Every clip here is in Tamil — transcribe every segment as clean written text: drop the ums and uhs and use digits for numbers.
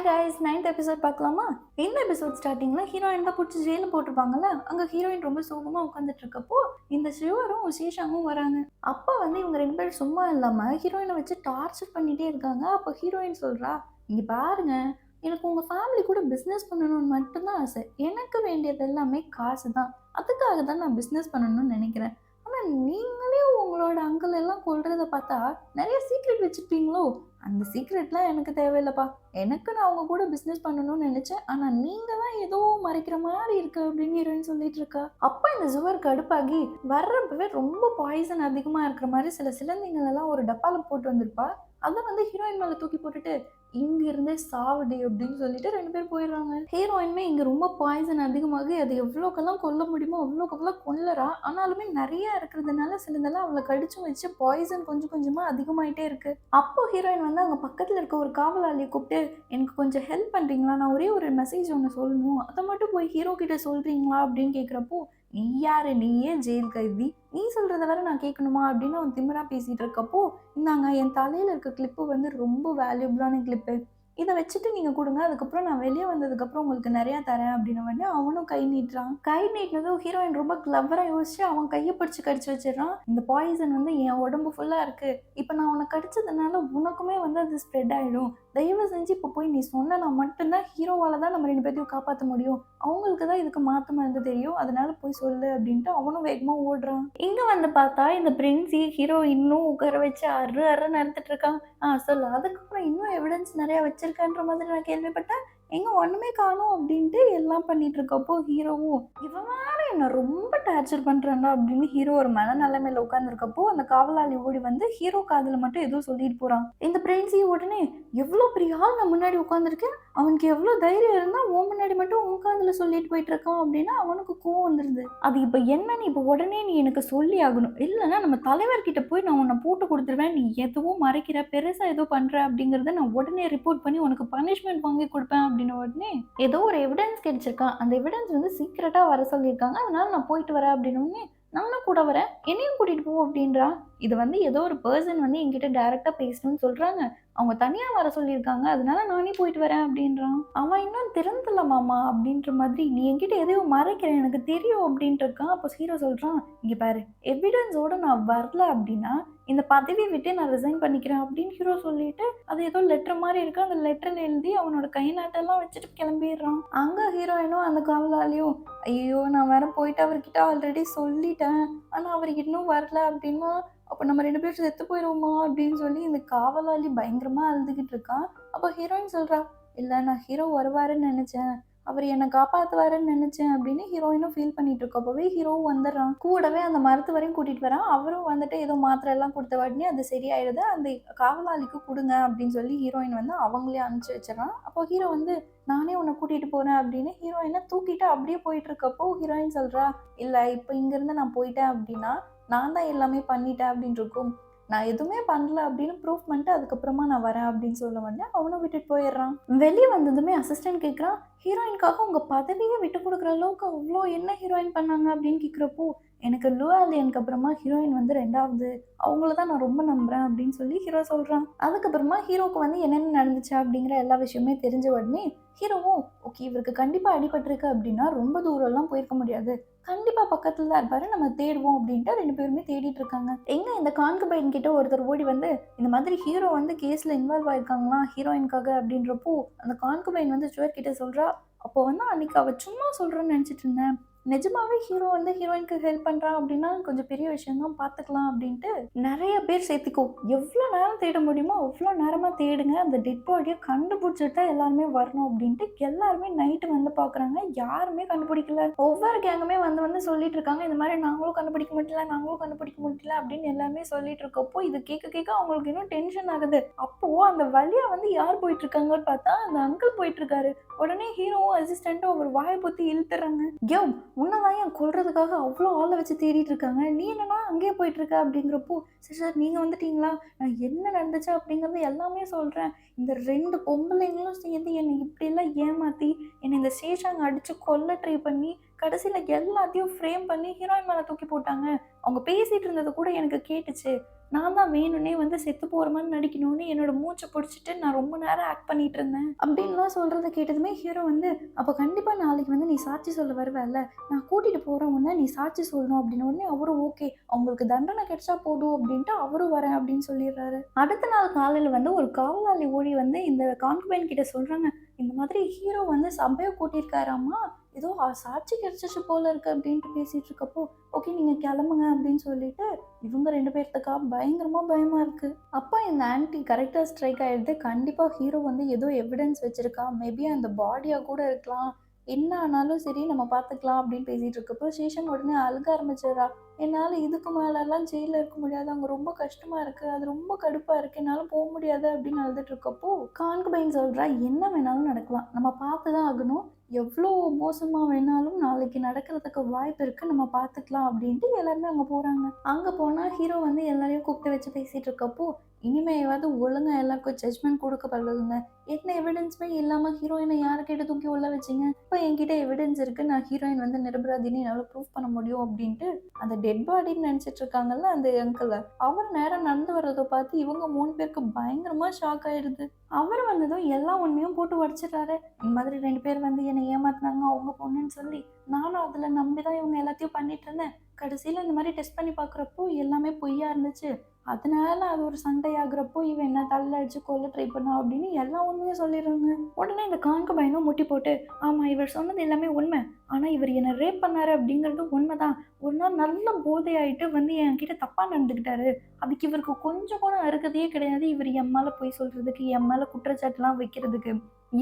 கைஸ், 9th எபிசோட் பார்க்கலாமா? இந்த எபிசோட் ஸ்டார்டிங்ல ஹீரோயின் தான் பிடிச்சி ஜெயில போட்டிருப்பாங்கல்ல. அங்க ஹீரோயின் ரொம்ப சோகமா உட்காந்துட்டு இருக்கப்போ இந்த சிவரும் சேஷாவும் வராங்க. அப்ப இவங்க 2 பேரும் சும்மா இல்லாம ஹீரோயினை வச்சு டார்ச்சர் பண்ணிட்டே இருக்காங்க. அப்போ ஹீரோயின் சொல்றா, இங்க பாருங்க, எனக்கு உங்க ஃபேமிலி கூட பிஸ்னஸ் பண்ணணும்னு மட்டும்தான் ஆசை. எனக்கு வேண்டியது எல்லாமே காசு தான். அதுக்காக தான் நான் பிஸ்னஸ் பண்ணணும்னு நினைக்கிறேன். ஆனா நீங்களே உங்களோட அங்கிள் எல்லாம் கொல்றத பார்த்தா நிறைய சீக்ரெட் வச்சுருப்பீங்களோ? அந்த சீக்ரெட்லாம் எனக்கு தேவையில்லப்பா. எனக்கு நான் அவங்க கூட பிஸ்னஸ் பண்ணணும்னு நினைச்சேன். ஆனா நீங்க தான் ஏதோ மறைக்கிற மாதிரி இருக்கு அப்படின்னு ஹீரோயின் சொல்லிட்டு இருக்கா. அப்ப இந்த ஜுவர் கடுப்பாகி வர்றப்பவே ரொம்ப பாய்சன் அதிகமா இருக்கிற மாதிரி சில சிலந்திங்கள் எல்லாம் ஒரு டப்பால போட்டு வந்திருப்பா. அதை ஹீரோயின் மேல தூக்கி போட்டுட்டு இங்க இருந்தே சாவடி அப்படின்னு சொல்லிட்டு 2 பேர் போயிடுறாங்க. ஹீரோயினுமே இங்க ரொம்ப பாய்சன் அதிகமாகி அது எவ்வளோக்கெல்லாம் கொல்ல முடியுமோ அவ்வளோக்கெல்லாம் கொல்லறா. ஆனாலுமே நிறைய இருக்கிறதுனால சிலதெல்லாம் அவளை கடிச்சும் வச்சு பாய்சன் கொஞ்சம் கொஞ்சமா அதிகமாயிட்டே இருக்கு. அப்போ ஹீரோயின் அங்க பக்கத்துல இருக்க ஒரு காவலாளியை கூப்பிட்டு, எனக்கு கொஞ்சம் ஹெல்ப் பண்றீங்களா, நான் ஒரே ஒரு மெசேஜ் ஒன்று சொல்லணும், அதை மட்டும் போய் ஹீரோ கிட்ட சொல்றீங்களா அப்படின்னு கேட்குறப்போ, நீ யாரு, நீ ஏன் ஜெயில் கைதி, நீ சொல்றத வேற நான் கேட்கணுமா அப்படின்னு அவன் திமிரா பேசிட்டு இருக்கப்போ, இந்தாங்க என் தலையில இருக்க கிளிப்பு ரொம்ப வேல்யூபிளான கிளிப்பு, இதை வச்சுட்டு நீங்க கொடுங்க, அதுக்கப்புறம் நான் வெளியே வந்ததுக்கப்புறம் உங்களுக்கு நிறையா தரேன் அப்படின்னு வந்து அவனும் கை நீட்டுறான். கை நீட்டினதும் ஹீரோயின் ரொம்ப கிளவராக யோசிச்சு அவன் கையை பிடிச்சி கடிச்சு வச்சிடறான். இந்த பாய்சன் என் உடம்பு ஃபுல்லாக இருக்கு, இப்போ நான் உன்னை கடிச்சதுனால உனக்குமே அது ஸ்ப்ரெட் ஆகிடும், தயவு செஞ்சு இப்போ போய் நீ சொன்னா மட்டும்தான் ஹீரோவால தான் நம்ம 2 பேர்த்தையும் காப்பாற்ற முடியும், அவங்களுக்கு தான் இதுக்கு மாற்று மருந்து தெரியும், அதனால போய் சொல்லு அப்படின்ட்டு அவனும் வேகமாக ஓடுறான். இங்கே பார்த்தா இந்த பிரின்ஸி ஹீரோ இன்னும் உட்கார வச்சு அறு நடந்துட்டு இருக்கான். சொல்லு, அதுக்கப்புறம் இன்னும் எவிடன்ஸ் நிறையா வச்சிருக்கன்ற மாதிரி நான் கேள்விப்பட்டேன், எங்க ஒண்ணுமே காணோம் அப்படின்ட்டு எல்லாம் பண்ணிட்டு இருக்கப்போ ஹீரோவும் இவன் வேற என்ன ரொம்ப டார்ச்சர் பண்றான்டா அப்படின்னு ஹீரோ ஒரு மனநிலைமையில உட்கார்ந்துருக்கப்போ அந்த காவலாளி ஓடி ஹீரோ காதுல மட்டும் ஏதோ சொல்லிட்டு போறான். இந்த பிரின்ஸி உடனே, எவ்வளவு பெரிய ஆள் நான் முன்னாடி உட்காந்துருக்கேன், அவனுக்கு எவ்வளவு தைரியம் இருந்தா உன் முன்னாடி மட்டும் உன் காதுல சொல்லிட்டு போயிட்டு இருக்கான் அப்படின்னா அவனுக்கு கோவம் வந்துருது. அது இப்ப என்னன்னு இப்ப உடனே நீ எனக்கு சொல்லி ஆகணும், இல்லைன்னா நம்ம தலைவர்கிட்ட போய் நான் உன்னை போட்டு கொடுத்துருவேன், நீ எதுவும் மறைக்கிற, பெருசா ஏதோ பண்ற அப்படிங்கறத நான் உடனே ரிப்போர்ட் பண்ணி உனக்கு பனிஷ்மெண்ட் வாங்கி கொடுப்பேன் அப்படின்னு உடனே ஏதோ ஒரு எவிடன்ஸ் கிடைச்சிருக்கான், அந்த எவிடன்ஸ் சீக்கிரட்டா வர சொல்லியிருக்காங்க, அதனால நான் போயிட்டு வரேன் அப்படின்னு, நானும் கூட வரேன், என்னையும் கூட்டிட்டு போ அப்படின்றா. இது ஏதோ ஒரு பர்சன் என்கிட்ட டைரக்டா பேசணும்னு சொல்றாங்க, அவங்க தனியா வர சொல்லியிருக்காங்க, அதனால நானே போயிட்டு வரேன் அப்படின்றான். அவன் இன்னும் திறந்தல மாமா அப்படின்ற மாதிரி, நீ என்கிட்ட எதையோ மறைக்கிற எனக்கு தெரியும் அப்படின்ட்டு இருக்கான். அப்போ ஹீரோ சொல்றான், இங்க பாரு, எவிடன்ஸோட நான் வரல அப்படின்னா இந்த பதவி விட்டு நான் ரிசைன் பண்ணிக்கிறேன் அப்படின்னு ஹீரோ சொல்லிட்டு அது ஏதோ லெட்டர் மாதிரி இருக்கு, அந்த லெட்டர்ல எழுதி அவனோட கை நாட்டெல்லாம் வச்சுட்டு கிளம்பிடுறான். அங்க ஹீரோயினும் அந்த காவலாளியும், ஐயோ நான் வேற போயிட்டு அவர்கிட்ட ஆல்ரெடி சொல்லிட்டேன், ஆனா அவர் இன்னும் வரல அப்படின்னா அப்போ நம்ம 2 பேரும் செத்து போயிடுவோமா அப்படின்னு சொல்லி இந்த காவலாளி பயங்கரமா அழுதுகிட்டு இருக்கான். அப்போ ஹீரோயின் சொல்றா, இல்லை நான் ஹீரோ வருவாருன்னு நினைச்சேன், அவர் என்னை காப்பாற்றுவாருன்னு நினைச்சேன் அப்படின்னு ஹீரோயினும் ஃபீல் பண்ணிட்டு இருக்கப்பவே ஹீரோவும் வந்துடுறான். கூடவே அந்த மருத்துவரையும் கூட்டிட்டு வரான். அவரும் ஏதோ மாத்திரை எல்லாம் கொடுத்த உடனே அது சரியாயிடுது, அந்த காவலாளிக்கு கொடுங்க அப்படின்னு சொல்லி ஹீரோயின் அவங்களே அனுப்பிச்சு வச்சிடறான். அப்போ ஹீரோ நானே உன்னை கூட்டிட்டு போறேன் அப்படின்னு ஹீரோயினை தூக்கிட்டு அப்படியே போயிட்டு இருக்கப்போ ஹீரோயின் சொல்றா, இல்லை இப்போ இங்கிருந்து நான் போயிட்டேன் அப்படின்னா நான் தான் எல்லாமே பண்ணிட்டேன் அப்படின்னு இருக்கும், நான் எதுவுமே பண்ணல அப்படின்னு ப்ரூஃப் பண்ணிட்டு அதுக்கப்புறமா நான் வரேன் அப்படின்னு சொல்ல அவனை விட்டுட்டு போயிடுறான். வெளியே வந்ததுமே அசிஸ்டன்ட் கேட்குறான், ஹீரோயினுக்காக உங்க பதவியை விட்டு கொடுக்குற அளவுக்கு அவ்வளோ என்ன ஹீரோயின் பண்ணாங்க அப்படின்னு கேட்குறப்போ, எனக்கு லுவாலியனுக்கு அப்புறமா ஹீரோயின் 2வது, அவங்கள தான் நான் ரொம்ப நம்புறேன் அப்படின்னு சொல்லி ஹீரோ சொல்றான். அதுக்கப்புறமா ஹீரோக்கு என்னென்ன நடந்துச்சு அப்படிங்கிற எல்லா விஷயமே தெரிஞ்ச உடனே ஹீரோவும், ஓகே இவருக்கு கண்டிப்பா அடிபட்டிருக்கு அப்படின்னா ரொம்ப தூரம்லாம் போயிருக்க முடியாது, கண்டிப்பா பக்கத்துல தான் இருப்பாரு, நம்ம தேடுவோம் அப்படின்ட்டு 2 பேருமே தேடிட்டு இருக்காங்க. எங்க இந்த கான்குபைன் கிட்ட ஒருத்தர் ஓடி இந்த மாதிரி ஹீரோ கேஸ்ல இன்வால்வ் ஆயிருக்காங்களா ஹீரோயின்காக அப்படின்றப்போ அந்த கான்குபைன் ஜுவர் கிட்ட சொல்றா, அப்போ அன்னைக்கு அவ சும்மா சொல்றேன்னு நினைச்சிட்டு இருந்தேன், நிஜமாவே ஹீரோ ஹீரோயினுக்கு ஹெல்ப் பண்றான் அப்படின்னா கொஞ்சம் பெரிய விஷயம் தான், பார்த்துக்கலாம் அப்படின்ட்டு நிறைய பேர் சேர்த்துக்கோ, எவ்வளோ நேரம் தேட முடியுமோ அவ்வளோ நேரமா தேடுங்க, அந்த டெட் பாடியை கண்டுபிடிச்சிட்டு எல்லாருமே வரணும் அப்படின்ட்டு எல்லாருமே நைட்டு பார்க்குறாங்க, யாருமே கண்டுபிடிக்கல. ஒவ்வொரு கேங்குமே சொல்லிட்டு இருக்காங்க, இந்த மாதிரி நாங்களும் கண்டுபிடிக்க முடியல அப்படின்னு எல்லாருமே சொல்லிட்டு இருக்கப்போ இது கேட்க அவங்களுக்கு இன்னும் டென்ஷன் ஆகுது. அப்போ அந்த வழியா யார் போயிட்டு இருக்காங்கன்னு பார்த்தா அந்த அங்கிள் போயிட்டு இருக்காரு. உடனே ஹீரோவும் அசிஸ்டன்ட்டும் அவர் வாயை பொத்தி இழுத்துறாங்க, யோ உன்னதான் என் கொல்றதுக்காக அவ்வளோ ஆளை வச்சு தேடிட்டு இருக்காங்க, நீ என்னன்னா அங்கேயே போயிட்டு இருக்க அப்படிங்கிறப்போ, சரி சார் நீங்க வந்துட்டீங்களா, நான் என்ன நடந்துச்சு அப்படிங்கிறது எல்லாமே சொல்றேன், இந்த 2 பொம்பளைங்களும் சேர்ந்து என்னை இப்படியெல்லாம் ஏமாத்தி என்னை இந்த சேஷாங்க அடிச்சு கொல்ல ட்ரை பண்ணி கடைசியில் எல்லாத்தையும் ஃப்ரேம் பண்ணி ஹீரோயின் மேலே தூக்கி போட்டாங்க, அவங்க பேசிட்டு இருந்தது கூட எனக்கு கேட்டுச்சு, நான் தான் வேணும்னே வந்து செத்து போற மாதிரி நடிக்கணும்னு என்னோட மூச்சை பிடிச்சிட்டு நான் ரொம்ப நேரம் ஆக்ட் பண்ணிட்டு இருந்தேன் அப்படின்லாம் சொல்றத கேட்டதுமே ஹீரோ வந்து, அப்ப கண்டிப்பா நாளைக்கு வந்து நீ சாட்சி சொல்ல வருவல்ல, நான் கூட்டிட்டு போறேன் உன்ன, நீ சாட்சி சொல்லணும் அப்படின்னு உடனே அவரும் ஓகே, அவங்களுக்கு தண்டனை கிடைச்சா போதும் அப்படின்ட்டு அவரும் வரேன் அப்படின்னு சொல்லிடுறாரு. அடுத்த நாள் காலையில வந்து ஒரு காவலாளி ஓடி வந்து இந்த கான்குபைன் கிட்ட சொல்றாங்க, இந்த மாதிரி ஹீரோ வந்து சபையை கூட்டியிருக்காராமா, ஏதோ சாட்சி கிடைச்சிச்சு போல இருக்கு அப்படின்ட்டு பேசிட்டு இருக்கப்போ, ஓகே நீங்க கிளம்புங்க அப்படின்னு சொல்லிட்டு இவங்க 2 பேர்த்துக்கா பயங்கரமா பயமா இருக்கு. அப்ப இந்த ஆன்ட்டி கரெக்டா ஸ்ட்ரைக் ஆயிடுது. கண்டிப்பா ஹீரோ வந்து ஏதோ எவிடன்ஸ் வச்சிருக்கா. மேபி அந்த பாடியா கூட இருக்கலாம். என்ன ஆனாலும் சரி நம்ம பார்த்துக்கலாம் அப்படின்னு பேசிட்டு இருக்கப்போ, சேஷன் உடனே அழுக ஆரம்பிச்சிடுறா. என்னால இதுக்கு மேலலாம் ஜெயில்ல இருக்க முடியாது. அங்க ரொம்ப கஷ்டமா இருக்கு. அது ரொம்ப கடுப்பா இருக்கு. என்னால போ முடியாது அப்படின்னு அழுதுட்டு இருக்கப்போ, கான்குபைன் சொல்றா, என்ன வேணாலும் நடக்கலாம். நம்ம பார்த்து தான் ஆகணும். எவ்வளோ மோசமா வேணாலும் நாளைக்கு நடக்கிறதுக்கு வாய்ப்பு இருக்கு. நம்ம பார்த்துக்கலாம் அப்படின்ட்டு எல்லாருமே அங்க போறாங்க. அங்க போனா ஹீரோ வந்து எல்லாரையும் கூப்பிட்டு வச்சு பேசிட்டு இருக்கப்போ, இனிமேவாவது ஒழுங்கா எல்லாருக்கும் ஜட்ஜ்மெண்ட் கொடுக்கப்படுதுங்க. என்ன எவிடன்ஸுமே இல்லாம ஹீரோயினை யாருக்கிட்ட தூக்கி உள்ள வச்சீங்க? இப்போ என்கிட்ட எவிடன்ஸ் இருக்கு. நான் ஹீரோயின் வந்து நிரபராதின்னு என்னால ப்ரூவ் பண்ண முடியும் அப்படின்ட்டு அந்த டெட் பாடின்னு நினைச்சிட்டு இருக்காங்கல்ல அந்த அங்கிள், அவர் நேரா நடந்து வர்றதை பார்த்து இவங்க 3 பேருக்கு பயங்கரமா ஷாக் ஆயிடுது. அவர் வந்ததும் எல்லா உண்மையும் போட்டு உடைச்சிடுறாரு. இந்த மாதிரி 2 பேர் வந்து என்னை ஏமாத்துனாங்க அவங்க பொண்ணுன்னு சொல்லி, நானும் அதுல நம்பிதான் இவங்க எல்லாத்தையும் பண்ணிட்டு இருந்தேன். கடைசியில இந்த மாதிரி டெஸ்ட் பண்ணி பார்க்குறப்போ எல்லாமே பொய்யா இருந்துச்சு. அதனால அது ஒரு சண்டையாகிறப்போ இவன் என்ன தள்ள அடிச்சு கொல்ல ட்ரை பண்ணா அப்படின்னு எல்லா உண்மையும் சொல்லிடுறாங்க. உடனே இந்த கான்குபைனும் முட்டி போட்டு, ஆமா இவர் சொன்னது எல்லாமே உண்மை, ஆனா இவர் என்ன ரேப் பண்ணாரு அப்படிங்கிறது உண்மைதான். ஒரு நாள் நல்ல போதையாயிட்டு வந்து என்கிட்ட தப்பா நடந்துக்கிட்டாரு. அதுக்கு இவருக்கு கொஞ்சம் கூட அருகதையே கிடையாது. இவர் என் மேல பொய் சொல்றதுக்கு, என் மேல குற்றச்சாட்டுலாம் வைக்கிறதுக்கு.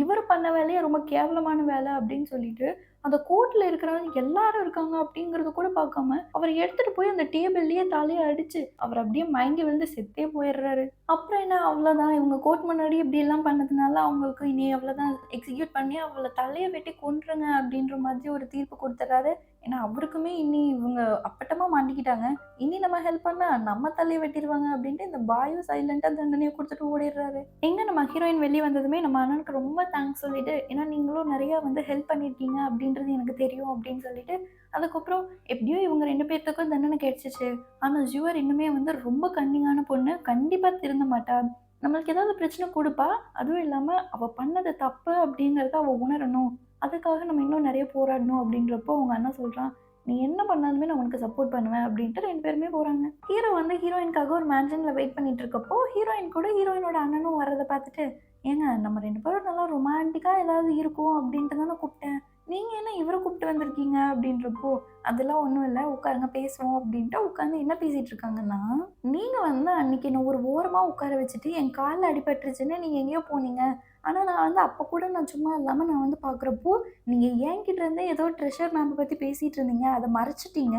இவர் பண்ண வேலையே ரொம்ப கேவலமான வேலை அப்படின்னு சொல்லிட்டு அந்த கோர்ட்ல இருக்கிறவங்க எல்லாரும் இருக்காங்க அப்படிங்கறத கூட பார்க்காம அவர் எடுத்துட்டு போய் அந்த டேபிள்லயே தலையை அடிச்சு அவர் அப்படியே மயங்கி விழுந்து செத்தே போயிடுறாரு. அப்புறம் என்ன, அவ்வளவுதான், இவங்க கோர்ட் முன்னாடி இப்படி எல்லாம் பண்ணதுனால அவங்களுக்கு இனி அவ்வளவுதான், எக்ஸிக்யூட் பண்ணி அவளை தலையை வெட்டி கொன்றுங்க அப்படின்ற மாதிரி ஒரு தீர்ப்பு கொடுத்துறாரு. ஏன்னா அவருக்குமே இனி இவங்க அப்பட்டமா மாட்டிக்கிட்டாங்க, இனி நம்ம ஹெல்ப் பண்ணா நம்ம தலையை வெட்டிடுவாங்க அப்படின்ட்டு இந்த பாயும் சைலண்டா தண்டனையை கொடுத்துட்டு ஓடிடுறாரு. எங்க நம்ம ஹீரோயின் வெளியே வந்ததுமே நம்ம அண்ணனுக்கு ரொம்ப தேங்க்ஸ் சொல்லிட்டு, ஏன்னா நீங்களும் நிறைய வந்து ஹெல்ப் பண்ணியிருக்கீங்க அப்படின்றது எனக்கு தெரியும் அப்படின்னு சொல்லிட்டு, அதுக்கப்புறம் எப்படியோ இவங்க 2 பேர்த்துக்கும் தண்டனை கிடைச்சிச்சு. ஆனா ஜுவர் இன்னுமே வந்து ரொம்ப கன்னிங்கான பொண்ணு, கண்டிப்பா திருந்த மாட்டா, நம்மளுக்கு ஏதாவது பிரச்சனை கொடுப்பா. அதுவும் இல்லாம அவ பண்ணது தப்பு அப்படிங்கறத அவ உணரணும். அதுக்காக நம்ம இன்னும் நிறைய போராடணும் அப்படின்றப்போ அவங்க அண்ணன் சொல்றான், நீ என்ன பண்ணாலுமே நான் உனக்கு சப்போர்ட் பண்ணுவேன் அப்படின்ட்டு 2 பேருமே போறாங்க. ஹீரோ வந்து ஹீரோயின்காக ஒரு மேன்ஷன்ல வெயிட் பண்ணிட்டு இருக்கப்போ ஹீரோயின் கூட ஹீரோயினோட அண்ணனும் வர்றதை பார்த்துட்டு, ஏங்க நம்ம 2 பேரும் நல்லா ரொமான்டிக்கா ஏதாவது இருக்கும் அப்படின்ட்டு தானே கூப்பிட்டேன், நீங்க என்ன இவரை கூப்பிட்டு வந்திருக்கீங்க அப்படின்றப்போ, அதெல்லாம் ஒன்றும் இல்லை உட்காருங்க பேசுவோம் அப்படின்ட்டு உட்காந்து என்ன பேசிட்டு இருக்காங்கன்னா, நீங்க வந்து அன்னைக்கு என்ன ஒரு ஓரமா உட்கார வச்சுட்டு என் காலில் அடிபட்டுருச்சுன்னு நீங்க எங்கேயோ போனீங்க. ஆனா நான் வந்து அப்போ கூட நான் சும்மா இல்லாம நான் வந்து பார்க்குறப்போ, நீங்க என்கிட்ட இருந்தே ஏதோ ட்ரெஷர் மேப்ப பத்தி பேசிட்டு இருந்தீங்க. அத மறைச்சிட்டீங்க.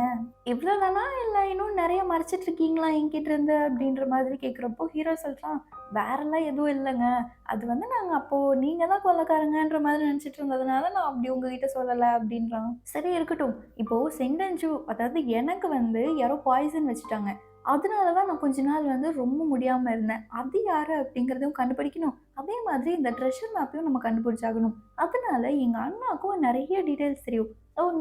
இவ்வளோதானா இல்ல இன்னும் நெறைய மறைச்சிட்டு இருக்கீங்களா என்கிட்ட இருந்து? அப்படின்ற மாதிரி கேட்குறப்போ, ஹீரோ சொல்றான், வேறலாம் எதுவும் இல்லங்க. அது வந்து நாங்க அப்போ நீங்க தான் கொலைக்காரங்கன்ற மாதிரி நெனச்சிட்டு இருந்ததுனால நான் அப்படி உங்ககிட்ட சொல்லல அப்படின்றான். சரி இருக்கட்டும். இப்போ சென்டென்ஸு அதாவது எனக்கு வந்து யாரோ பாய்சன் வச்சுட்டாங்க. அதனால தான் நான் கொஞ்ச நாள் வந்து ரொம்ப முடியாம இருந்தேன். அது யாரு அப்படிங்கிறதையும் கண்டுபிடிக்கணும். அதே மாதிரி இந்த ட்ரெஷர் மேப்பையும் நம்ம கண்டுபிடிச்சாகணும். அதனால எங்க அண்ணாக்கும் நெறைய டீட்டெயில்ஸ் தெரியும்.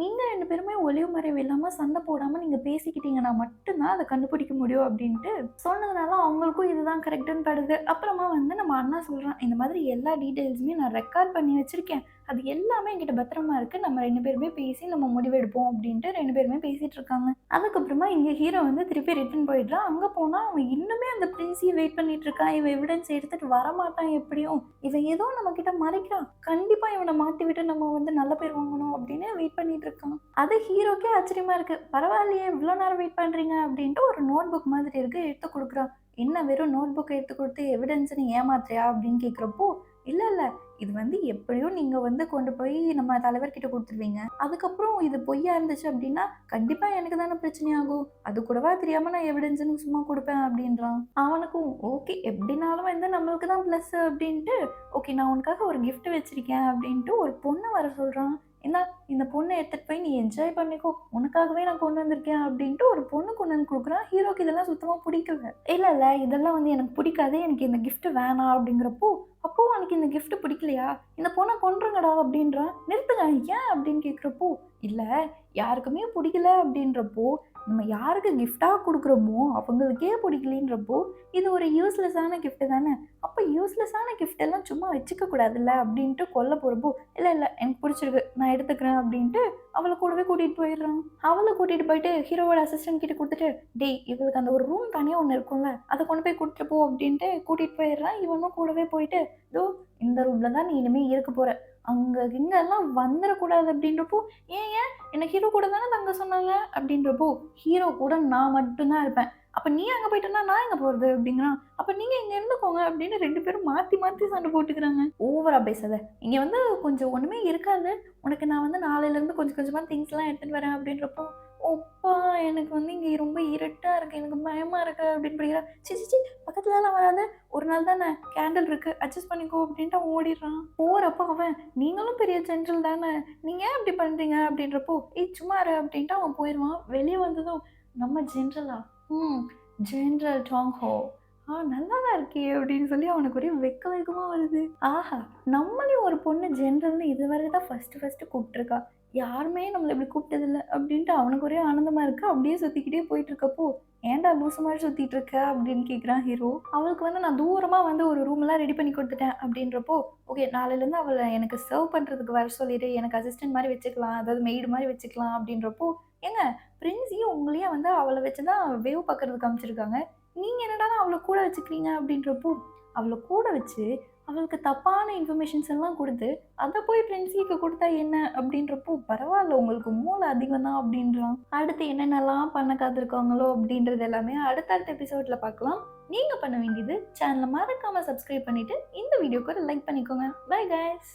நீங்க 2 பேருமே ஒளிவு மறைவு இல்லாம சண்டை போடாம நீங்க பேசிக்கிட்டீங்கன்னா மட்டும் தான் அத கண்டுபிடிக்க முடியும் அப்படின்ட்டு சொன்னதுனால அவங்களுக்கும் இதுதான் கரெக்ட்டுன்னு படுது. அப்புறமா வந்து நம்ம அண்ணா சொல்றான், இந்த மாதிரி எல்லா டீட்டெயில்ஸுமே நான் ரெக்கார்ட் பண்ணி வச்சிருக்கேன். அது எல்லாமே என்கிட்ட பத்திரமா இருக்கு. நம்ம 2 பேருமே பேசி நம்ம முடிவெடுப்போம் அப்படின்ட்டு 2 பேருமே பேசிட்டு இருக்காங்க. அதுக்கப்புறமா இங்க ஹீரோ வந்து திருப்பி ரிட்டர்ன் போயிடுறான். அங்க போனா அவன் இன்னுமே அந்த பிரின்ஸையே வெயிட் பண்ணிட்டு இருக்கான். இவன் எவிடன்ஸ் எடுத்துட்டு வரமாட்டான் எப்படியும். இவன் ஏதோ நம்ம கிட்ட மறைக்கிறான். கண்டிப்பா இவனை மாட்டி விட்டு நம்ம வந்து நல்ல பேர் வாங்கணும் அப்படின்னு வெயிட் பண்ணிட்டு இருக்கான். அது ஹீரோக்கே ஆச்சரியமா இருக்கு. பரவாயில்லையே இவ்வளோ நேரம் வெயிட் பண்றீங்க அப்படின்ட்டு ஒரு நோட் புக் மாதிரி இருக்கு எடுத்து கொடுக்குறான். என்ன வெறும் நோட் புக் எடுத்து கொடுத்து எவிடன்ஸ் நீ ஏமாத்துறியா அப்படின்னு கேட்குறப்போ, இல்ல இல்ல இது வந்து எப்படியோ நீங்க வந்து கொண்டு போய் நம்ம தலைவர்கிட்ட கொடுத்துருவீங்க. அதுக்கப்புறம் இது பொய்யா இருந்துச்சு அப்படின்னா கண்டிப்பா எனக்கு தானே பிரச்சனையாகும். அது கூடவா தெரியாம நான் எவிடன்ஸ்னு சும்மா கொடுப்பேன் அப்படின்றான். அவனுக்கும் ஓகே எப்படினாலும் வந்து நம்மளுக்கு தான் ப்ளஸ் அப்படின்ட்டு, ஓகே நான் உனக்காக ஒரு gift வச்சிருக்கேன் அப்படின்ட்டு ஒரு பொண்ணை வர சொல்றான். என்ன இந்த பொண்ணை எடுத்துட்டு போய் நீ என்ஜாய் பண்ணிக்கோ, உனக்காகவே நான் கொண்டு வந்திருக்கேன் அப்படின்ட்டு ஒரு பொண்ணு கொண்டு வந்து கொடுக்குறான். ஹீரோக்கு இதெல்லாம் சுத்தமா பிடிக்கல. இல்ல இல்ல இதெல்லாம் வந்து எனக்கு பிடிக்காது, எனக்கு இந்த gift வேணாம் அப்படிங்கிறப்போ, அப்போ உனக்கு இந்த gift பிடிக்கலையா, இந்த பொண்ணை கொன்றுங்கடா அப்படின்றான். நிறுத்துங்க ஏன் அப்படின்னு கேட்குறப்போ, இல்ல யாருக்குமே பிடிக்கல அப்படின்றப்போ நம்ம யாருக்கு கிஃப்டாக கொடுக்குறோமோ அவங்களுக்கே பிடிக்கலன்றப்போ இது ஒரு யூஸ்லெஸ்ஸான கிஃப்ட்டு தானே. அப்போ யூஸ்லெஸ்ஸான கிஃப்ட் எல்லாம் சும்மா வச்சுக்க கூடாதுல்ல அப்படின்ட்டு கொல்ல போகிறப்போ, இல்லை இல்லை எனக்கு பிடிச்சிருக்கு நான் எடுத்துக்கிறேன் அப்படின்ட்டு அவளை கூடவே கூட்டிகிட்டு போயிடுறான். அவளை கூட்டிகிட்டு போயிட்டு ஹீரோவோட அசிஸ்டன்ட் கிட்ட கொடுத்துட்டு, டேய் இவளுக்கு அந்த ஒரு ரூம் தனியாக ஒன்று இருக்கும்ல அதை கொண்டு போய் கொடுத்துட்டு போ அப்படின்ட்டு கூட்டிகிட்டு போயிடுறான். இவனும் கூடவே போயிட்டு, இதோ இந்த ரூமில் தான் நீ இனிமேல் இருக்க போகிற, அங்கே இங்கெல்லாம் வந்துடக்கூடாது அப்படின்றப்போ, ஏன் ஏன் என்ன ஹீரோ கூட தானே தங்க சொன்னாங்க அப்படின்றப்போ, ஹீரோ கூட நான் மட்டும்தான் இருப்பேன், அப்போ நீ அங்கே போயிட்டேன்னா நான் எங்கே போகிறது அப்படிங்கிறான். அப்போ நீங்கள் இங்கே இருந்துக்கோங்க அப்படின்னு 2 பேரும் மாற்றி மாற்றி சண்டை போட்டுக்கிறாங்க. ஓவரா பேசாத, இங்கே வந்து கொஞ்சம் ஒன்றுமே இருக்காது, உனக்கு நான் வந்து நாளையிலேருந்து கொஞ்சம் கொஞ்சமாக திங்ஸ்லாம் எடுத்துகிட்டு வரேன் அப்படின்றப்போ, ஒப்பா எனக்கு வந்து இங்கே ரொம்ப இருட்டாக இருக்குது, எனக்கு பயமாக இருக்குது அப்படின்னு படிக்கிறா. சி பக்கத்துலலாம் வராது, ஒரு நாள் தானே கேண்டில் இருக்குது அட்ஜஸ்ட் பண்ணிக்கோ அப்படின்ட்டு அவன் ஓடிடுறான். போகிறப்போ அவன், நீங்களும் பெரிய ஜென்ரல் தானே, நீங்கள் ஏன் இப்படி பண்ணுறீங்க அப்படின்றப்போ, சும்மா இரு அப்படின்ட்டு அவன் போயிடுவான். வெளியே வந்ததும், நம்ம ஜென்ரலா, ஜென்ரல் டாங்ஹோ, நல்லா தான் இருக்கே அப்படின்னு சொல்லி அவனுக்கு ஒரே வெக்கமாக வருது. ஆஹா, நம்மளையும் ஒரு பொண்ணு ஜென்ரல்னு இதுவரை தான் ஃபஸ்ட்டு கூப்பிட்ருக்கா, யாருமே நம்மளை இப்படி கூப்பிட்டதில்லை அப்படின்ட்டு அவனுக்கு ஒரே ஆனந்தமாக இருக்குது. அப்படியே சுற்றிக்கிட்டே போயிட்டு இருக்கப்போ, ஏன்டா லூசு மாதிரி சுற்றிட்டு இருக்க அப்படின்னு கேட்குறான் ஹீரோ. அவளுக்கு வந்து நான் தூரமாக வந்து ஒரு ரூம்லாம் ரெடி பண்ணி கொடுத்துட்டேன் அப்படின்றப்போ, ஓகே நாளையிலேருந்து அவளை எனக்கு சர்வ் பண்ணுறதுக்கு வர சொல்லிடு, எனக்கு அசிஸ்டன்ட் மாதிரி வச்சுக்கலாம், அதாவது மெய்டு மாதிரி வச்சுக்கலாம் அப்படின்றப்போ, ஏங்க பிரின்ஸையும் உங்களையும் வந்து அவளை வச்சு தான் வேவ் பார்க்கறதுக்கு காமிச்சிருக்காங்க, நீங்கள் என்னடா அவளை கூட வச்சுக்கிறீங்க அப்படின்றப்போ, அவளை கூட வச்சு அவளுக்கு தப்பான இன்ஃபர்மேஷன்ஸ் எல்லாம் கொடுத்து அதை போய் பிரின்சிக்கு கொடுத்தா என்ன அப்படின்றப்போ, பரவாயில்ல உங்களுக்கு மூளை அதிகம் தான் அப்படின்றான். அடுத்து என்னென்னலாம் பண்ண காத்திருக்காங்களோ அப்படின்றது எல்லாமே அடுத்தடுத்த எபிசோடில் பார்க்கலாம். நீங்கள் பண்ண வேண்டியது சேனலை மறக்காமல் சப்ஸ்கிரைப் பண்ணிவிட்டு இந்த வீடியோக்கு ஒரு லைக் பண்ணிக்கோங்க. Bye guys.